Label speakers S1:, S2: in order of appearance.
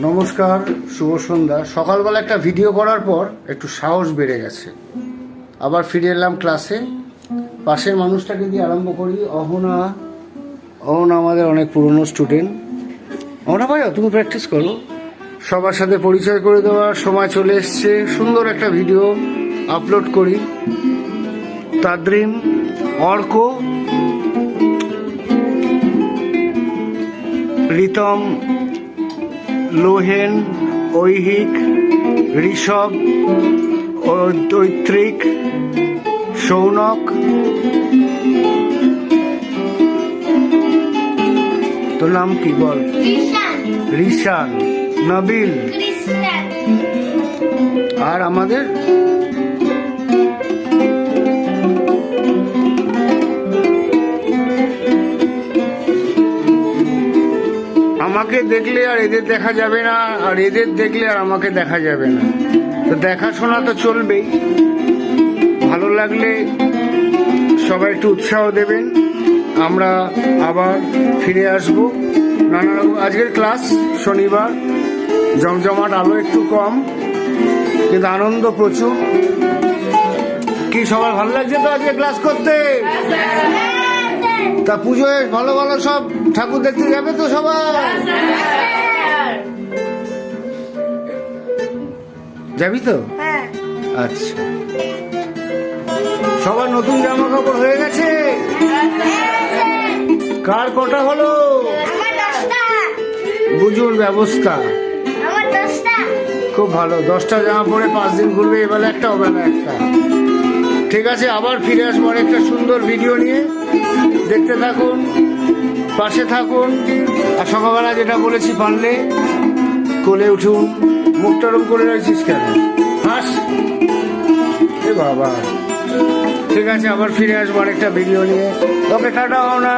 S1: নমস্কার, শুভ সন্ধ্যা। সকালবেলা একটা ভিডিও করার পর একটু সাহস বেড়ে গেছে, আবার ফিরে এলাম ক্লাসে। পাশের মানুষটাকে দিয়ে আরম্ভ করি। অহনা আমাদের অনেক পুরনো স্টুডেন্ট। অহনা ভাইয়া, তুমি প্র্যাকটিস করো। সবার সাথে পরিচয় করে দেওয়ার সময় চলে এসছে। সুন্দর একটা ভিডিও আপলোড করি। তাদ্রিম, অর্ক, রিতম, লোহেন, ঐহিক, ঋষভ, দৈত্রিক, সৌনক, তোর নাম কি বল? রিশান, নবিল, আর আমাদের আমাকে দেখলে আর এদের দেখা যাবে না, আর এদের দেখলে আর আমাকে দেখা যাবে না। তো দেখাশোনা তো চলবেই। ভালো লাগলে সবাই একটু উৎসাহ দেবেন। আমরা আবার ফিরে আসব নানা রকম। আজকের ক্লাস শনিবার, জমজমাট, আলো একটু কম, কিন্তু আনন্দ প্রচুর। কি সবার ভালো লাগছে তো আজকে ক্লাস করতে? তা পুজোয় ভালো ভালো সব ঠাকুর দেখতে যাবে তো সবাই? যাবি তো? আচ্ছা, সবার নতুন জামা কাপড় হয়ে গেছে? কার কটা হলো? বুঝুন ব্যবস্থা খুব ভালো। 10টা জামা পরে 5 দিন ঘুরবে, এবেলা একটা ওবেলা একটা। ঠিক আছে, আবার ফিরে আসবো একটা সুন্দর ভিডিও নিয়ে। দেখতে থাকুন, পাশে থাকুন। আর সকালবেলা যেটা বলেছি, পারলে কোলে উঠুন। মুখটা রকম করে রয়েছিস কেন? হাস, এ বাবা। ঠিক আছে, আবার ফিরে আসবো আরেকটা ভিডিও নিয়ে। ওকে, টাটা। হও না।